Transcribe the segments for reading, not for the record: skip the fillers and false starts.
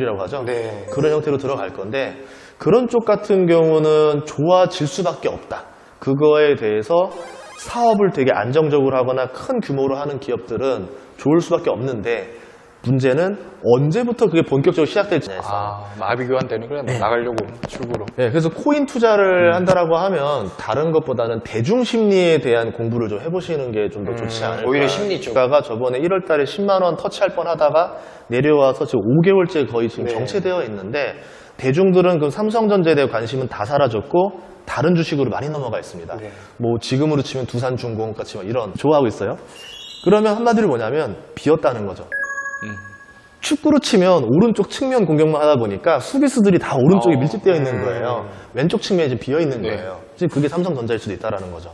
이라고 하죠. 네. 그런 형태로 들어갈 건데 그런 쪽 같은 경우는 좋아질 수밖에 없다. 그거에 대해서 사업을 되게 안정적으로 하거나 큰 규모로 하는 기업들은 좋을 수밖에 없는데 문제는 언제부터 그게 본격적으로 시작될지. 마비 교환되는 거야. 나가려고 출구로. 네, 그래서 코인 투자를 한다라고 하면 다른 것보다는 대중 심리에 대한 공부를 좀 해보시는 게 좀 더 좋지 않을까. 오히려 심리 쪽. 주가가 저번에 1월 달에 10만 원 터치할 뻔 하다가 내려와서 지금 5개월째 거의 지금 네. 정체되어 있는데 대중들은 그 삼성전자에 대한 관심은 다 사라졌고 다른 주식으로 많이 넘어가 있습니다. 네. 뭐 지금으로 치면 두산중공 같이 뭐 이런 좋아하고 있어요. 그러면 한마디로 뭐냐면 비었다는 거죠. 축구로 치면 오른쪽 측면 공격만 하다 보니까 수비수들이 다 오른쪽에 밀집되어 있는 거예요. 왼쪽 측면이 지금 비어 있는 네. 거예요. 지금 그게 삼성전자일 수도 있다는 거죠.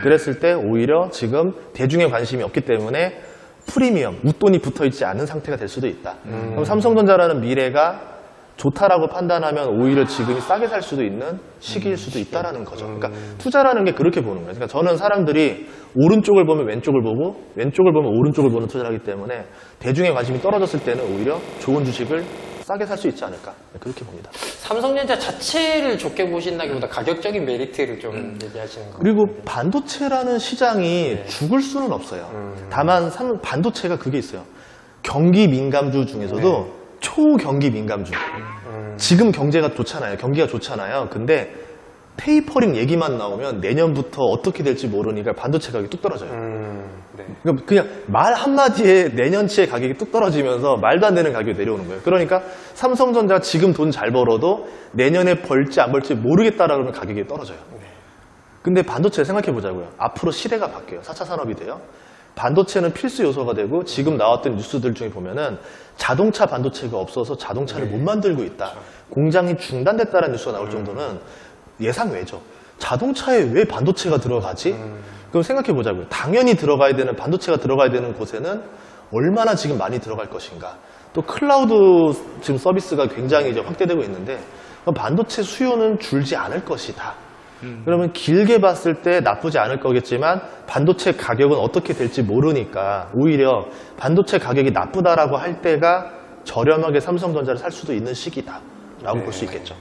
그랬을 때 오히려 지금 대중의 관심이 없기 때문에 프리미엄, 웃돈이 붙어있지 않은 상태가 될 수도 있다. 그럼 삼성전자라는 미래가 좋다라고 판단하면 오히려 지금이 싸게 살 수도 있는 시기일 수도 있다라는 거죠. 그러니까 투자라는 게 그렇게 보는 거예요. 그러니까 저는 사람들이 오른쪽을 보면 왼쪽을 보고 왼쪽을 보면 오른쪽을 보는 투자를 하기 때문에 대중의 관심이 떨어졌을 때는 오히려 좋은 주식을 싸게 살 수 있지 않을까 그렇게 봅니다. 삼성전자 자체를 좋게 보신다기보다 가격적인 메리트를 좀 얘기하시는 거예요. 그리고 반도체라는 시장이 죽을 수는 없어요. 다만 반도체가 그게 있어요. 경기 민감주 중에서도 초경기 민감주. 지금 경제가 좋잖아요. 경기가 좋잖아요. 근데 테이퍼링 얘기만 나오면 내년부터 어떻게 될지 모르니까 반도체 가격이 뚝 떨어져요. 네. 그러니까 그냥 말 한마디에 내년치의 가격이 뚝 떨어지면서 말도 안 되는 가격이 내려오는 거예요. 그러니까 삼성전자가 지금 돈 잘 벌어도 내년에 벌지 안 벌지 모르겠다라 그러면 가격이 떨어져요. 근데 반도체 생각해 보자고요. 앞으로 시대가 바뀌어요. 4차 산업이 돼요. 반도체는 필수 요소가 되고 지금 나왔던 뉴스들 중에 보면은 자동차 반도체가 없어서 자동차를 못 만들고 있다. 공장이 중단됐다는 뉴스가 나올 정도는 예상 외죠. 자동차에 왜 반도체가 들어가지? 그럼 생각해 보자고요. 당연히 들어가야 되는 반도체가 들어가야 되는 곳에는 얼마나 지금 많이 들어갈 것인가. 또 클라우드 지금 서비스가 굉장히 이제 확대되고 있는데 반도체 수요는 줄지 않을 것이다. 그러면 길게 봤을 때 나쁘지 않을 거겠지만 반도체 가격은 어떻게 될지 모르니까 오히려 반도체 가격이 나쁘다라고 할 때가 저렴하게 삼성전자를 살 수도 있는 시기다라고 볼 수 있겠죠.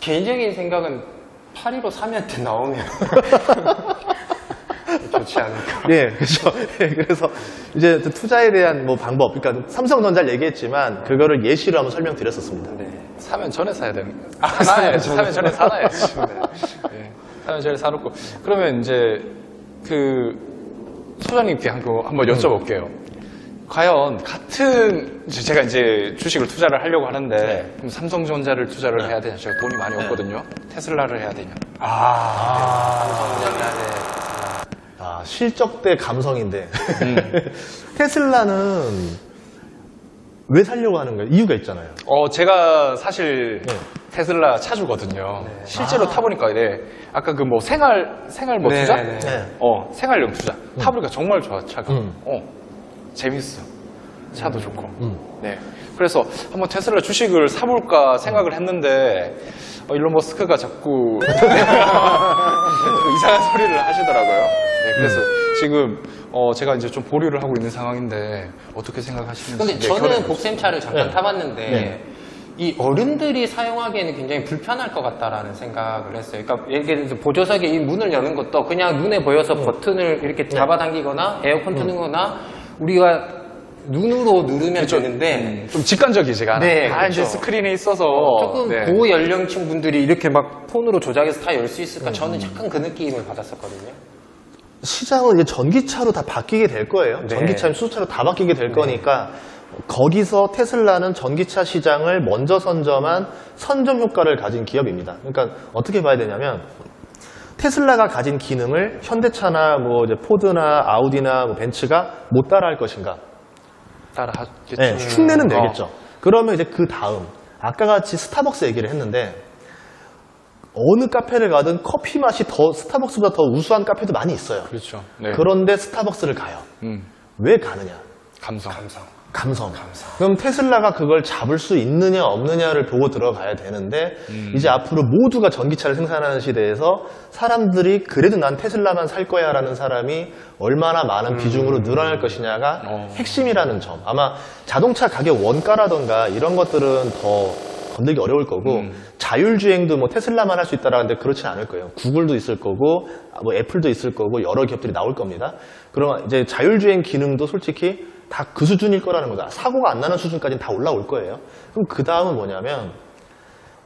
개인적인 생각은 815 3년 때 나오면 좋지 않을까. 예, 그렇죠. 예, 그래서 이제 투자에 대한 뭐 방법, 그러니까 삼성전자를 얘기했지만 그거를 예시로 한번 설명드렸었습니다. 네. 사면 전에 사야 되는 거야. 사놔야지. 사면 전에 사놔야지. 네. 사면 전에 사놓고. 그러면 이제 그 소장님께 한번 여쭤볼게요. 과연 같은 제가 이제 주식을 투자를 하려고 하는데 그럼 삼성전자를 투자를 해야 되냐? 제가 돈이 많이 없거든요. 테슬라를 해야 되냐? 실적 대 감성인데 테슬라는 왜 살려고 하는 거예요? 이유가 있잖아요. 제가 사실 테슬라 차주거든요. 실제로 타보니까 아까 그 뭐 생활 뭐 네, 투자? 네, 네. 생활용 투자. 타보니까 정말 좋아 차가. 재밌어. 차도 좋고. 네. 그래서 한번 테슬라 주식을 사볼까 생각을 했는데 일론 머스크가 자꾸 이상한 소리를 하시더라고요. 네, 그래서 지금 제가 이제 좀 보류를 하고 있는 상황인데 어떻게 생각하시는지. 근데 저는 복샘차를 잠깐 타봤는데 네. 이 어른들이 사용하기에는 굉장히 불편할 것 같다라는 생각을 했어요. 그러니까 예를 들어서 보조석에 이 문을 여는 것도 그냥 눈에 보여서 버튼을 이렇게 잡아당기거나 에어컨 트는 거나 우리가 눈으로 누르면 되는데 좀 직관적이지가 않아요. 네, 다 그렇죠. 이제 스크린에 있어서 조금 네. 고연령층 분들이 이렇게 막 폰으로 조작해서 다 열 수 있을까? 저는 약간 그 느낌을 받았었거든요. 시장은 이제 전기차로 다 바뀌게 될 거예요. 네. 전기차면 수소차로 다 바뀌게 될 거니까 거기서 테슬라는 전기차 시장을 먼저 선점한 선점 효과를 가진 기업입니다. 그러니까 어떻게 봐야 되냐면 테슬라가 가진 기능을 현대차나 뭐 이제 포드나 아우디나 뭐 벤츠가 못 따라할 것인가? 따라 하겠죠. 네, 흉내는 내겠죠. 그러면 이제 그 다음 아까 같이 스타벅스 얘기를 했는데 어느 카페를 가든 커피 맛이 더 스타벅스보다 더 우수한 카페도 많이 있어요. 그렇죠. 네. 그런데 스타벅스를 가요. 왜 가느냐? 감성. 감성. 그럼 테슬라가 그걸 잡을 수 있느냐 없느냐를 보고 들어가야 되는데 이제 앞으로 모두가 전기차를 생산하는 시대에서 사람들이 그래도 난 테슬라만 살 거야 라는 사람이 얼마나 많은 비중으로 늘어날 것이냐가 핵심이라는 점. 아마 자동차 가격 원가라던가 이런 것들은 더 건들기 어려울 거고 자율주행도 뭐 테슬라만 할 수 있다라는데 그렇진 않을 거예요. 구글도 있을 거고 뭐 애플도 있을 거고 여러 기업들이 나올 겁니다. 그럼 이제 자율주행 기능도 솔직히 다 그 수준일 거라는 거다. 사고가 안 나는 수준까지는 다 올라올 거예요. 그럼 그 다음은 뭐냐면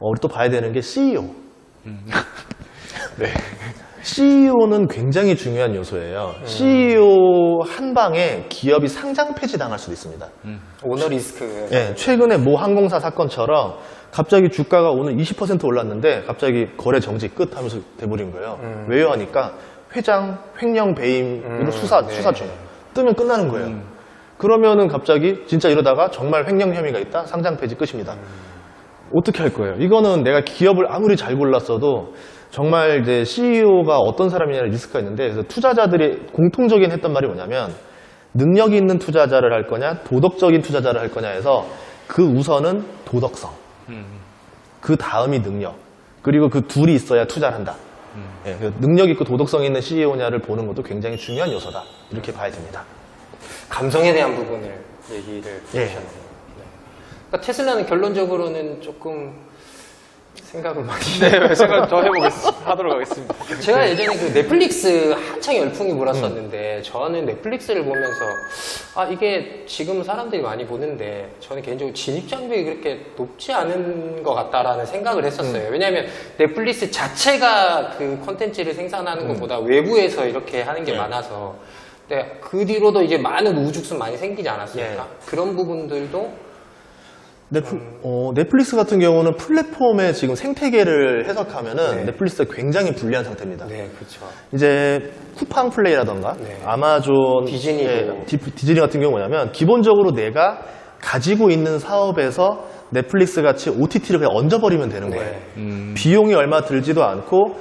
우리 또 봐야 되는 게 CEO. 네. CEO는 굉장히 중요한 요소예요. CEO 한 방에 기업이 상장 폐지 당할 수도 있습니다. 오너 리스크. 예, 최근에 모 항공사 사건처럼 갑자기 주가가 오늘 20% 올랐는데 갑자기 거래 정지 끝 하면서 돼버린 거예요. 왜요 하니까 회장 횡령 배임으로 수사 중. 뜨면 끝나는 거예요. 그러면은 갑자기 진짜 이러다가 정말 횡령 혐의가 있다? 상장 폐지 끝입니다. 어떻게 할 거예요? 이거는 내가 기업을 아무리 잘 골랐어도 정말 이제 CEO가 어떤 사람이냐는 리스크가 있는데 그래서 투자자들이 공통적인 했던 말이 뭐냐면 능력이 있는 투자자를 할 거냐 도덕적인 투자자를 할 거냐 해서 그 우선은 도덕성 그 다음이 능력 그리고 그 둘이 있어야 투자를 한다. 예, 능력 있고 도덕성 있는 CEO냐를 보는 것도 굉장히 중요한 요소다. 이렇게 봐야 됩니다. 감성에 대한 부분을 얘기를 예. 해주셨네요. 네. 그러니까 테슬라는 결론적으로는 조금 생각을 많이 네, 생각 더 하도록 하겠습니다. 제가 예전에 그 넷플릭스 한창 열풍이 몰았었는데 저는 넷플릭스를 보면서 이게 지금 사람들이 많이 보는데 저는 개인적으로 진입 장벽이 그렇게 높지 않은 것 같다라는 생각을 했었어요. 왜냐하면 넷플릭스 자체가 그 콘텐츠를 생산하는 것보다 외부에서 이렇게 하는 게 많아서 네, 그 뒤로도 이제 많은 우죽순 많이 생기지 않았습니까? 그런 부분들도 넷플릭스 같은 경우는 플랫폼의 지금 생태계를 해석하면은 넷플릭스가 굉장히 불리한 상태입니다. 네, 그렇죠. 이제 쿠팡 플레이라던가 아마존, 디즈니 디즈니 같은 경우 뭐냐면 기본적으로 내가 가지고 있는 사업에서 넷플릭스 같이 OTT를 그냥 얹어버리면 되는 거예요. 비용이 얼마 들지도 않고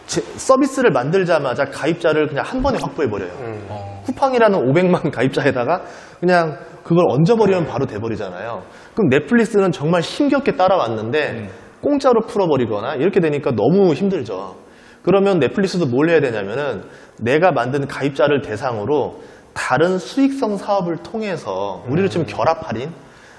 서비스를 만들자마자 가입자를 그냥 한 번에 확보해버려요. 쿠팡이라는 500만 가입자에다가 그냥 그걸 얹어버리면 바로 돼버리잖아요. 그럼 넷플릭스는 정말 힘겹게 따라왔는데 공짜로 풀어버리거나 이렇게 되니까 너무 힘들죠. 그러면 넷플릭스도 뭘 해야 되냐면은 내가 만든 가입자를 대상으로 다른 수익성 사업을 통해서 우리를 지금 결합 할인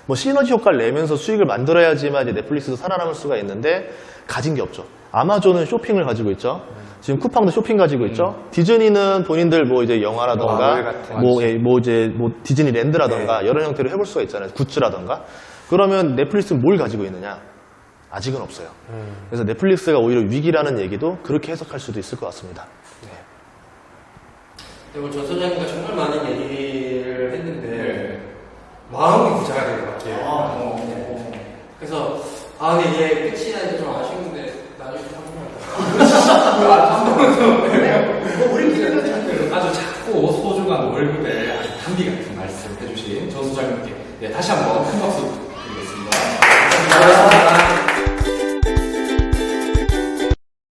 뭐 시너지 효과를 내면서 수익을 만들어야지만 이제 넷플릭스도 살아남을 수가 있는데 가진 게 없죠. 아마존은 쇼핑을 가지고 있죠. 지금 쿠팡도 쇼핑 가지고 있죠. 디즈니는 본인들 뭐 이제 영화라던가 뭐 디즈니 랜드라던가 여러 형태로 해볼 수가 있잖아요. 굿즈라던가. 그러면 넷플릭스는 뭘 가지고 있느냐? 아직은 없어요. 그래서 넷플릭스가 오히려 위기라는 얘기도 그렇게 해석할 수도 있을 것 같습니다. 오늘 전 소장님과 정말 많은 얘기를 했는데 마음이 부자가 된 것 같아요. 그래서 근데 이게 끝이 나니까 좀 아쉬운데 나중에 한 번만 더. 우리 기자는 아주 작고 소중한 월급의 아주 단비 같은 말씀 해주신 전 소장님께 다시 한번 큰 박수 드리겠습니다. 감사합니다.